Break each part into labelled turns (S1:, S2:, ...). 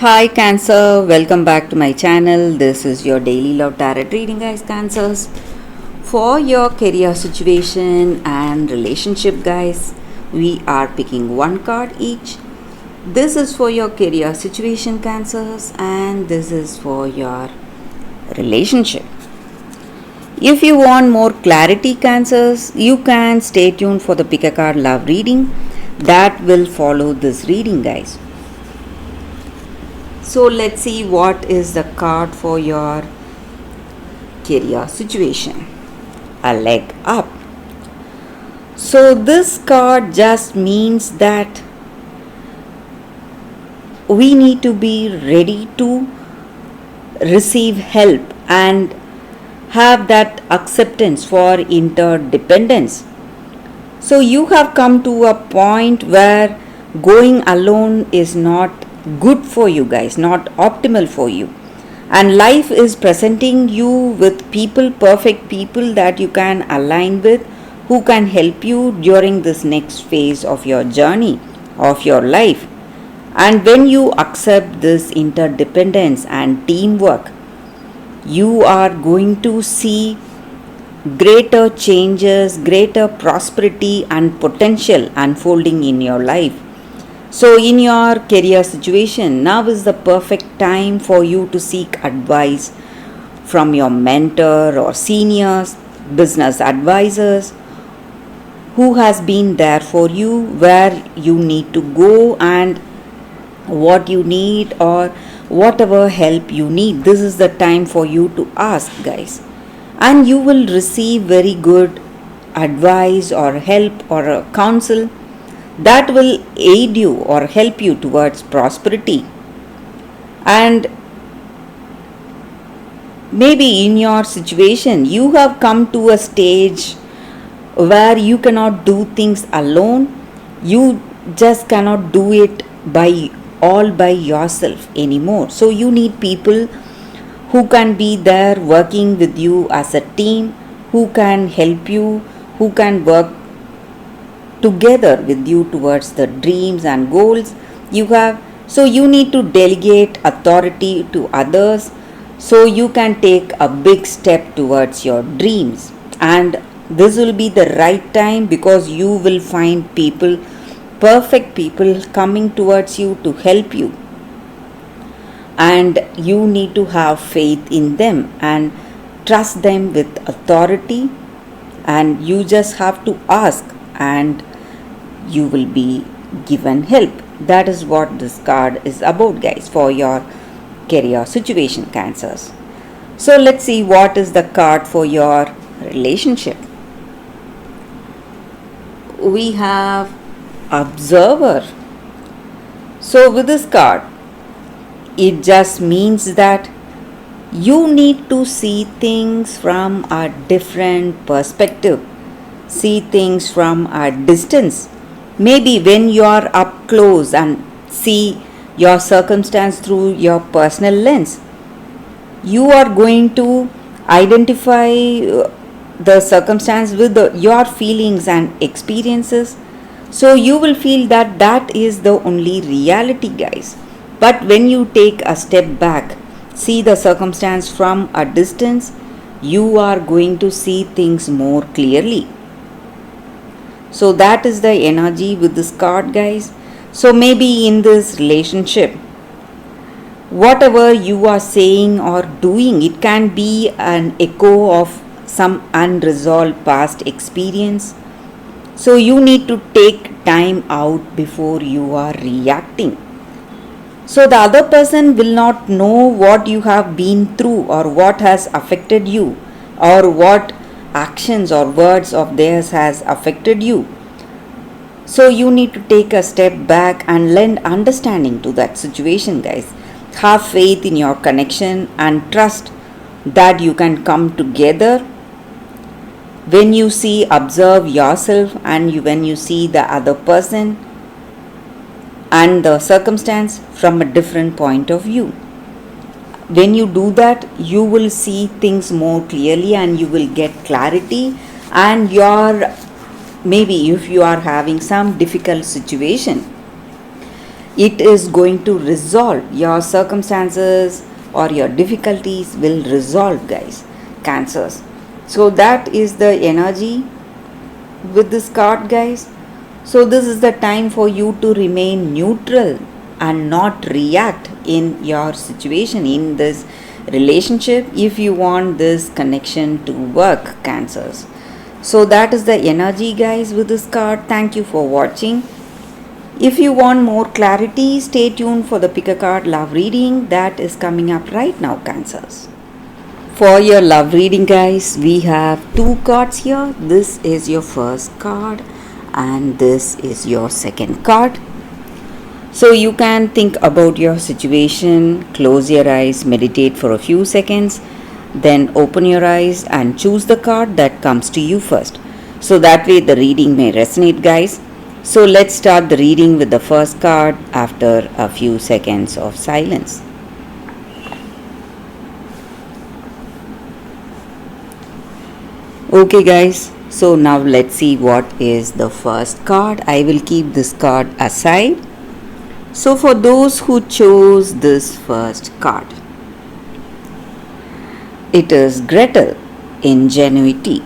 S1: Hi Cancer, welcome back to my channel. This is your daily love tarot reading, guys. Cancers, for your career situation and relationship, guys, we are picking one card each. This is for your career situation, Cancers, and this is for your relationship. If you want more clarity, Cancers, you can stay tuned for the pick a card love reading that will follow this reading, guys. So let's see what is the card for your career situation. A leg up. So this card just means that we need to be ready to receive help and have that acceptance for interdependence. So you have come to a point where going alone is not good for you guys, not optimal for you. And life is presenting you with people, perfect people that you can align with, who can help you during this next phase of your journey, of your life. And when you accept this interdependence and teamwork, you are going to see greater changes, greater prosperity and potential unfolding in your life. So, in your career situation, now is the perfect time for you to seek advice from your mentor or seniors, business advisors, who has been there for you, where you need to go and what you need or whatever help you need. This is the time for you to ask, guys, and you will receive very good advice or help or a counsel that will aid you or help you towards prosperity. And maybe in your situation, you have come to a stage where you cannot do things alone. You just cannot do it by yourself anymore. So you need people who can be there working with you as a team, who can help you, who can work together with you towards the dreams and goals you have. So you need to delegate authority to others so you can take a big step towards your dreams. And this will be the right time because you will find people, perfect people, coming towards you to help you. And you need to have faith in them and trust them with authority. And you just have to ask and you will be given help. That is what this card is about, guys, for your career situation, Cancers. So let's see what is the card for your relationship. We have Observer. So with this card, it just means that you need to see things from a different perspective, see things from a distance. Maybe when you are up close and see your circumstance through your personal lens, you are going to identify the circumstance with your feelings and experiences. So you will feel that that is the only reality, guys. But when you take a step back, see the circumstance from a distance, you are going to see things more clearly. So that is the energy with this card, guys. So maybe in this relationship, whatever you are saying or doing, it can be an echo of some unresolved past experience. So you need to take time out before you are reacting. So the other person will not know what you have been through or what has affected you or what actions or words of theirs has affected you. So you need to take a step back and lend understanding to that situation, guys. Have faith in your connection and trust that you can come together. When you see, observe yourself and when you see the other person and the circumstance from a different point of view. When you do that, you will see things more clearly and you will get clarity. And maybe if you are having some difficult situation, it is going to resolve your circumstances, or your difficulties will resolve, guys. Cancers. So that is the energy with this card, guys. So this is the time for you to remain neutral and not react in your situation, in this relationship, if you want this connection to work, Cancers. So that is the energy, guys, with this card. Thank you for watching. If you want more clarity, stay tuned for the pick a card love reading that is coming up right now, Cancers. For your love reading, guys, we have two cards here. This is your first card and this is your second card. So you can think about your situation, close your eyes, meditate for a few seconds, then open your eyes and choose the card that comes to you first. So that way the reading may resonate, guys. So let's start the reading with the first card after a few seconds of silence. Okay, guys, so now let's see what is the first card. I will keep this card aside. So for those who chose this first card, it is Gretel, ingenuity.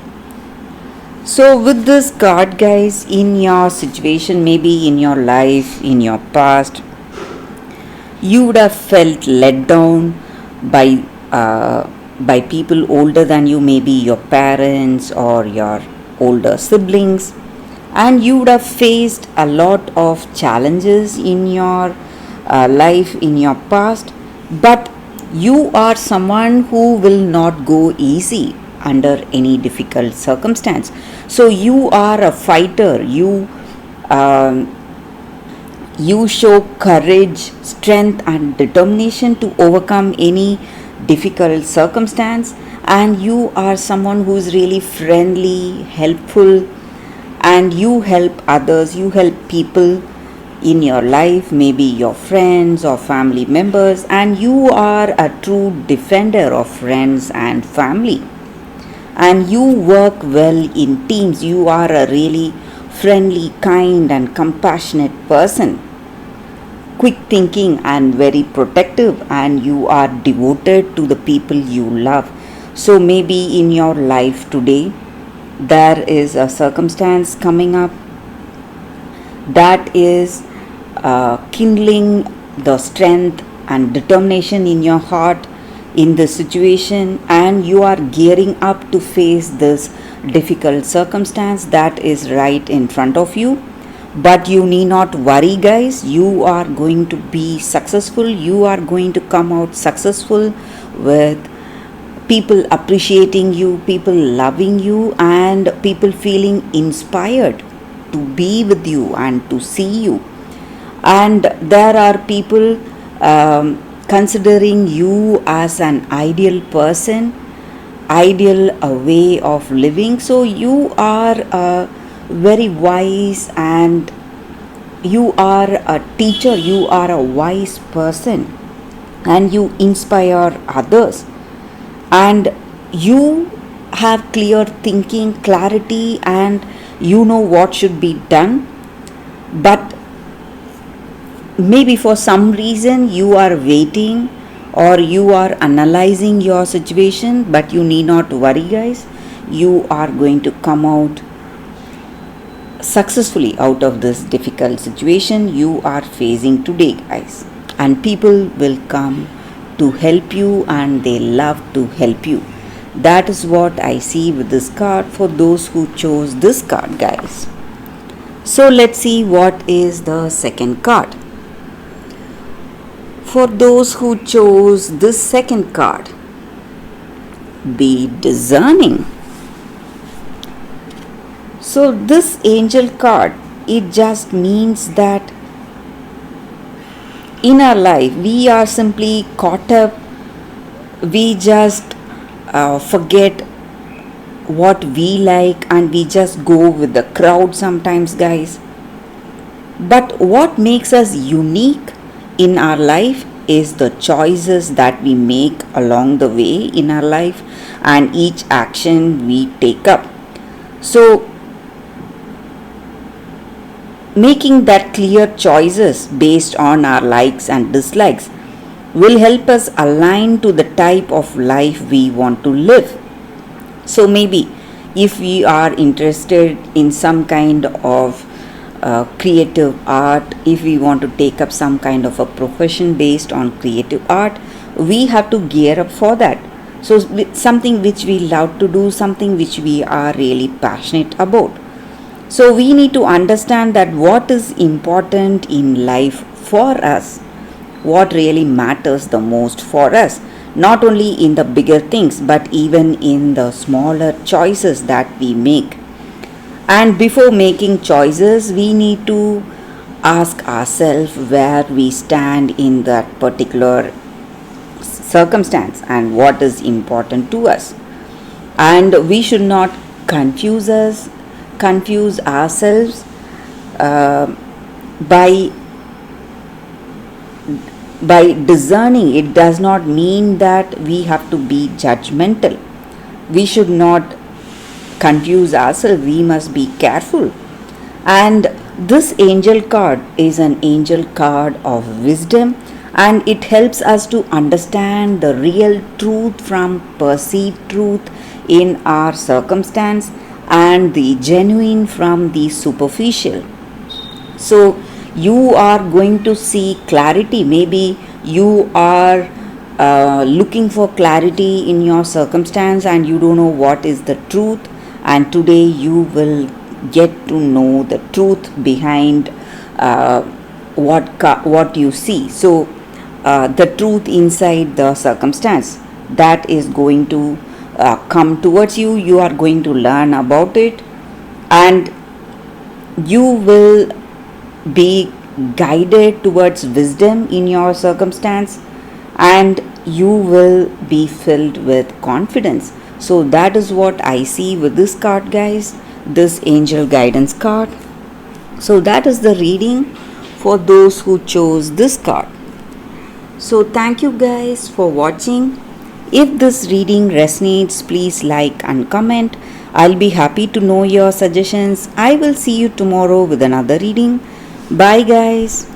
S1: So with this card, guys, in your situation, maybe in your life, in your past, you would have felt let down by people older than you, maybe your parents or your older siblings, and you would have faced a lot of challenges in your life, in your past, but you are someone who will not go easy under any difficult circumstance. So you are a fighter. You show courage, strength and determination to overcome any difficult circumstance, and you are someone who is really friendly, helpful, and you help others, you help people in your life, maybe your friends or family members, and you are a true defender of friends and family, and you work well in teams. You are a really friendly, kind and compassionate person, quick thinking and very protective, and you are devoted to the people you love. So maybe in your life today there is a circumstance coming up that is kindling the strength and determination in your heart in the situation, and you are gearing up to face this difficult circumstance that is right in front of you. But you need not worry, guys. You are going to be successful. You are going to come out successful with people appreciating you, people loving you, and people feeling inspired to be with you and to see you. And there are people considering you as an ideal person, ideal way of living. So you are very wise, and you are a teacher, you are a wise person, and you inspire others, and you have clear thinking, clarity, and you know what should be done. But maybe for some reason you are waiting or you are analyzing your situation, but you need not worry, guys. You are going to come out successfully out of this difficult situation you are facing today, guys, and people will come to help you and they love to help you. That is what I see with this card for those who chose this card, guys. So let's see what is the second card. For those who chose this second card, be discerning. So this angel card, it just means that in our life we are simply caught up. We just forget what we like and we just go with the crowd sometimes, guys. But what makes us unique in our life is the choices that we make along the way in our life and each action we take up. So making that clear choices based on our likes and dislikes will help us align to the type of life we want to live. So maybe if we are interested in some kind of creative art, if we want to take up some kind of a profession based on creative art, we have to gear up for that. So something which we love to do, something which we are really passionate about. So we need to understand that what is important in life for us, what really matters the most for us, not only in the bigger things but even in the smaller choices that we make. And before making choices, we need to ask ourselves where we stand in that particular circumstance and what is important to us. And we should not confuse ourselves uh, by discerning. It does not mean that we have to be judgmental. We should not confuse ourselves, we must be careful. And this angel card is an angel card of wisdom, and it helps us to understand the real truth from perceived truth in our circumstance and the genuine from the superficial. So you are going to see clarity. Maybe you are looking for clarity in your circumstance and you don't know what is the truth, and today you will get to know the truth behind what you see. So the truth inside the circumstance, that is going to come towards you. You are going to learn about it, and you will be guided towards wisdom in your circumstance, and you will be filled with confidence. So that is what I see with this card, guys, this angel guidance card. So that is the reading for those who chose this card. So thank you guys for watching. If this reading resonates, please like and comment. I'll be happy to know your suggestions. I will see you tomorrow with another reading. Bye guys.